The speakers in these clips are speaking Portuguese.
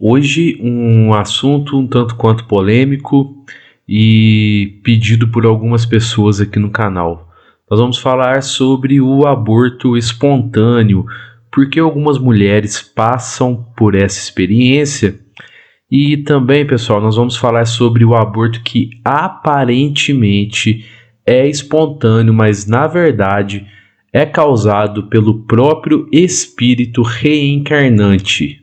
Hoje um assunto um tanto quanto polêmico e pedido por algumas pessoas aqui no canal. Nós vamos falar sobre o aborto espontâneo, porque algumas mulheres passam por essa experiência e também, pessoal, nós vamos falar sobre o aborto que aparentemente é espontâneo, mas na verdade é causado pelo próprio espírito reencarnante.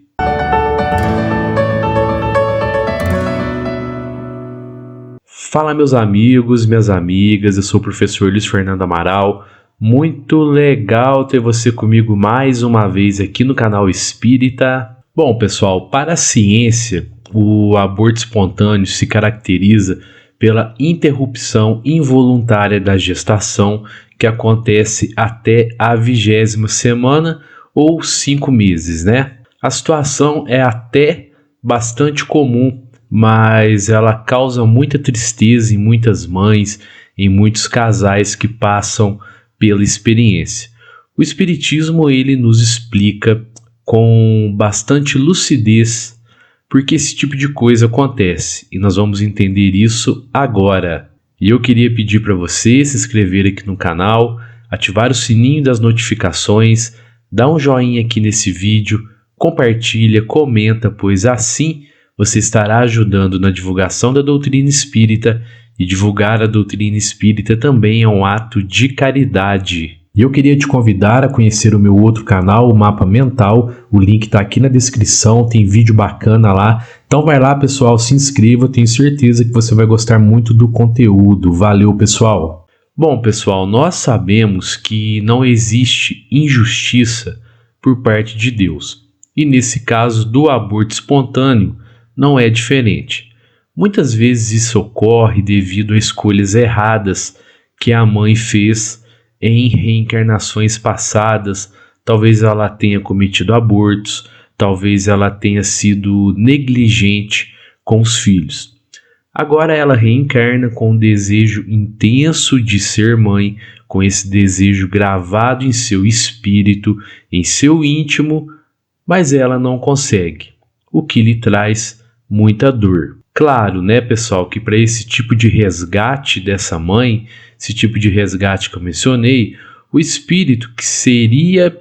Fala, meus amigos, minhas amigas, eu sou o professor Luiz Fernando Amaral. Muito legal ter você comigo mais uma vez aqui no canal Espírita. Bom, pessoal, para a ciência, o aborto espontâneo se caracteriza pela interrupção involuntária da gestação que acontece até a 20ª semana ou 5 meses, né? A situação é até bastante comum, mas ela causa muita tristeza em muitas mães, em muitos casais que passam pela experiência. O Espiritismo ele nos explica com bastante lucidez por que esse tipo de coisa acontece, e nós vamos entender isso agora. E eu queria pedir para você se inscrever aqui no canal, ativar o sininho das notificações, dar um joinha aqui nesse vídeo, compartilha, comenta, pois assim você estará ajudando na divulgação da doutrina espírita, e divulgar a doutrina espírita também é um ato de caridade. E eu queria te convidar a conhecer o meu outro canal, o Mapa Mental. O link está aqui na descrição, tem vídeo bacana lá. Então vai lá, pessoal, se inscreva, tenho certeza que você vai gostar muito do conteúdo. Valeu, pessoal! Bom, pessoal, nós sabemos que não existe injustiça por parte de Deus. E nesse caso do aborto espontâneo, não é diferente. Muitas vezes isso ocorre devido a escolhas erradas que a mãe fez em reencarnações passadas. Talvez ela tenha cometido abortos, talvez ela tenha sido negligente com os filhos. Agora ela reencarna com um desejo intenso de ser mãe, com esse desejo gravado em seu espírito, em seu íntimo, mas ela não consegue, o que lhe traz muita dor. Claro, né, pessoal, que para esse tipo de resgate dessa mãe, esse tipo de resgate que eu mencionei, o espírito que seria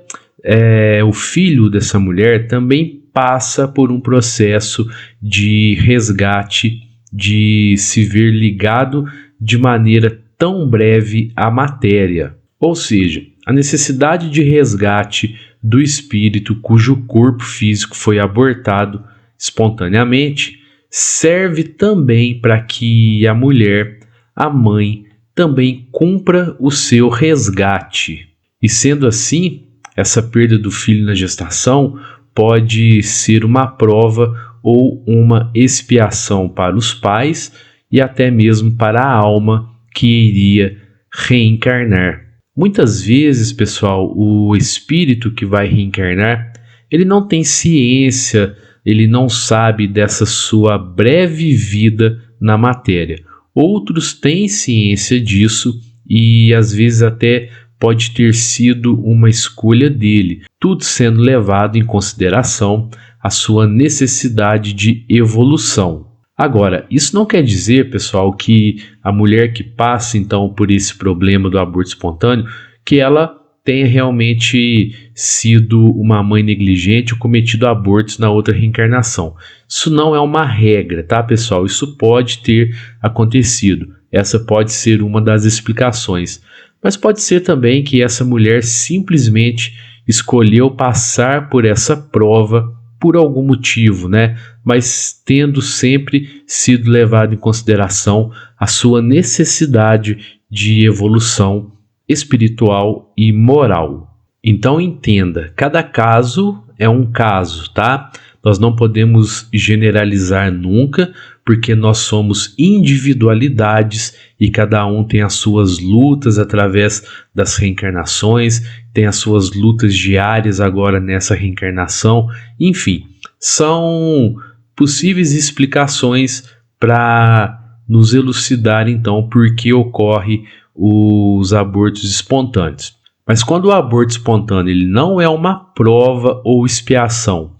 o filho dessa mulher também passa por um processo de resgate, de se ver ligado de maneira tão breve à matéria. Ou seja, a necessidade de resgate do espírito cujo corpo físico foi abortado espontaneamente, serve também para que a mulher, a mãe, também cumpra o seu resgate. E sendo assim, essa perda do filho na gestação pode ser uma prova ou uma expiação para os pais e até mesmo para a alma que iria reencarnar. Muitas vezes, pessoal, o espírito que vai reencarnar, ele não tem ciência, ele não sabe dessa sua breve vida na matéria. Outros têm ciência disso e às vezes até pode ter sido uma escolha dele, tudo sendo levado em consideração a sua necessidade de evolução. Agora, isso não quer dizer, pessoal, que a mulher que passa então por esse problema do aborto espontâneo, que ela tenha realmente sido uma mãe negligente ou cometido abortos na outra reencarnação. Isso não é uma regra, tá, pessoal? Isso pode ter acontecido. Essa pode ser uma das explicações. Mas pode ser também que essa mulher simplesmente escolheu passar por essa prova por algum motivo, né? Mas tendo sempre sido levado em consideração a sua necessidade de evolução espiritual e moral. Então entenda, cada caso é um caso, tá? Nós não podemos generalizar nunca, porque nós somos individualidades e cada um tem as suas lutas através das reencarnações, tem as suas lutas diárias agora nessa reencarnação. Enfim, são possíveis explicações para nos elucidar então por que ocorre os abortos espontâneos. Mas quando o aborto espontâneo ele não é uma prova ou expiação,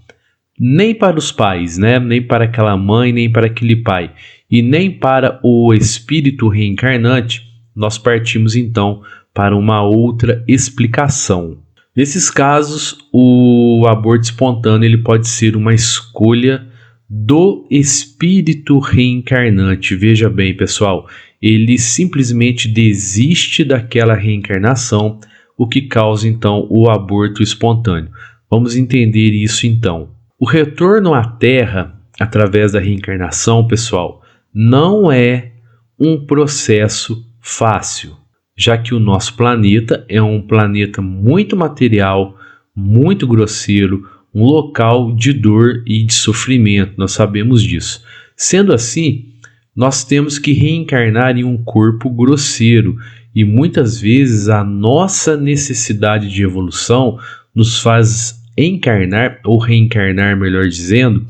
nem para os pais, né? Nem para aquela mãe, nem para aquele pai, e nem para o espírito reencarnante, nós partimos então para uma outra explicação. Nesses casos, o aborto espontâneo ele pode ser uma escolha do espírito reencarnante. Veja bem, pessoal, ele simplesmente desiste daquela reencarnação, o que causa então o aborto espontâneo. Vamos entender isso então. O retorno à Terra através da reencarnação, pessoal, não é um processo fácil, já que o nosso planeta é um planeta muito material, muito grosseiro, um local de dor e de sofrimento, nós sabemos disso. Sendo assim, nós temos que reencarnar em um corpo grosseiro e muitas vezes a nossa necessidade de evolução nos faz encarnar, ou reencarnar, melhor dizendo,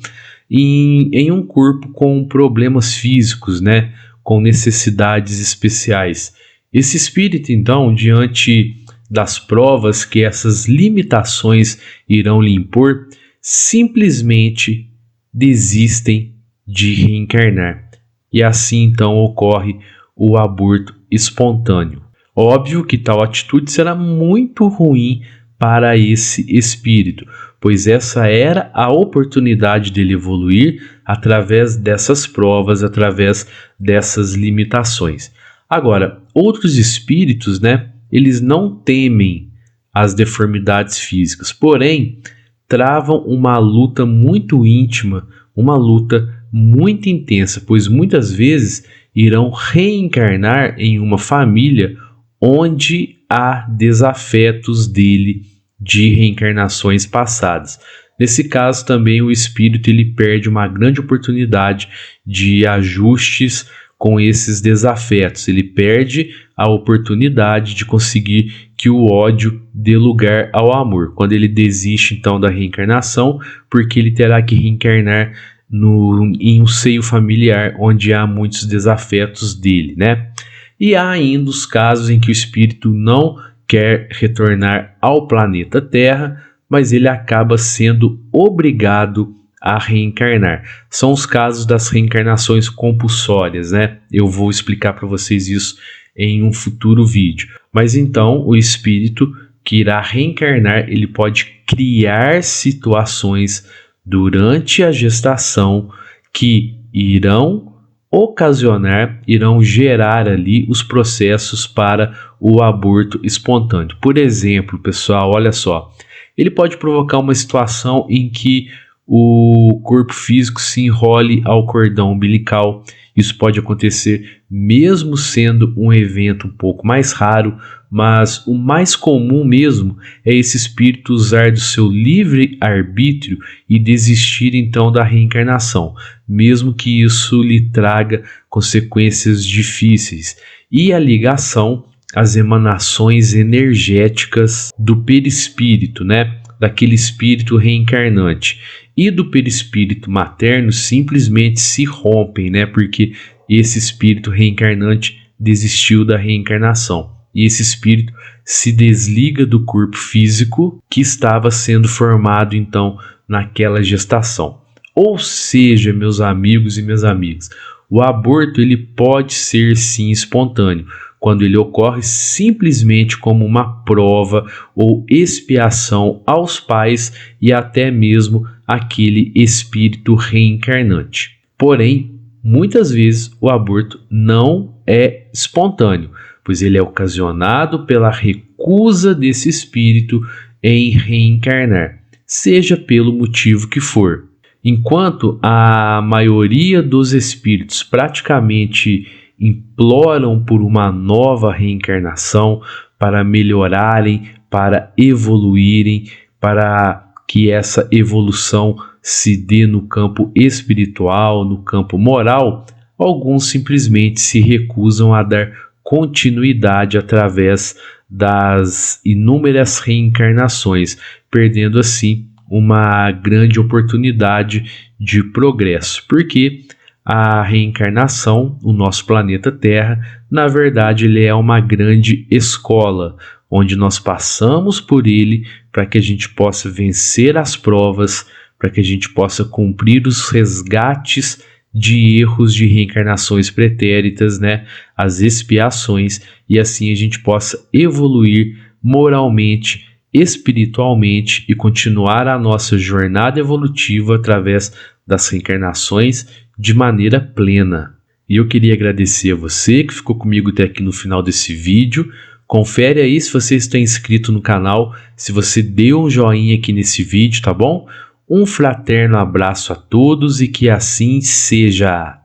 em um corpo com problemas físicos, né? Com necessidades especiais. Esse espírito, então, diante das provas que essas limitações irão lhe impor, simplesmente desistem de reencarnar. E assim, então, ocorre o aborto espontâneo. Óbvio que tal atitude será muito ruim para esse espírito, pois essa era a oportunidade dele evoluir através dessas provas, através dessas limitações. Agora, outros espíritos, né, eles não temem as deformidades físicas, porém, travam uma luta muito íntima, uma luta muito intensa, pois muitas vezes irão reencarnar em uma família onde há desafetos dele de reencarnações passadas. Nesse caso também o espírito ele perde uma grande oportunidade de ajustes com esses desafetos. Ele perde a oportunidade de conseguir que o ódio dê lugar ao amor. Quando ele desiste então da reencarnação, porque ele terá que reencarnar em um seio familiar onde há muitos desafetos dele, né? E há ainda os casos em que o espírito não quer retornar ao planeta Terra, mas ele acaba sendo obrigado a reencarnar. São os casos das reencarnações compulsórias, né? Eu vou explicar para vocês isso em um futuro vídeo. Mas então, o espírito que irá reencarnar, ele pode criar situações durante a gestação que irão gerar ali os processos para o aborto espontâneo. Por exemplo, pessoal, olha só, ele pode provocar uma situação em que o corpo físico se enrole ao cordão umbilical. Isso pode acontecer mesmo sendo um evento um pouco mais raro, mas o mais comum mesmo é esse espírito usar do seu livre arbítrio e desistir então da reencarnação, mesmo que isso lhe traga consequências difíceis. E a ligação às emanações energéticas do perispírito, né? Daquele espírito reencarnante e do perispírito materno simplesmente se rompem, né? Porque esse espírito reencarnante desistiu da reencarnação. E esse espírito se desliga do corpo físico que estava sendo formado então naquela gestação. Ou seja, meus amigos e minhas amigas, o aborto ele pode ser sim espontâneo, quando ele ocorre simplesmente como uma prova ou expiação aos pais e até mesmo aquele espírito reencarnante. Porém, muitas vezes o aborto não é espontâneo, pois ele é ocasionado pela recusa desse espírito em reencarnar, seja pelo motivo que for. Enquanto a maioria dos espíritos praticamente imploram por uma nova reencarnação para melhorarem, para evoluírem, para que essa evolução se dê no campo espiritual, no campo moral, alguns simplesmente se recusam a dar continuidade através das inúmeras reencarnações, perdendo assim uma grande oportunidade de progresso, porque a reencarnação, o nosso planeta Terra, na verdade ele é uma grande escola, onde nós passamos por ele para que a gente possa vencer as provas, para que a gente possa cumprir os resgates de erros de reencarnações pretéritas, né? As expiações, e assim a gente possa evoluir moralmente, espiritualmente e continuar a nossa jornada evolutiva através das reencarnações de maneira plena. E eu queria agradecer a você que ficou comigo até aqui no final desse vídeo. Confere aí se você está inscrito no canal, se você deu um joinha aqui nesse vídeo, tá bom? Um fraterno abraço a todos e que assim seja.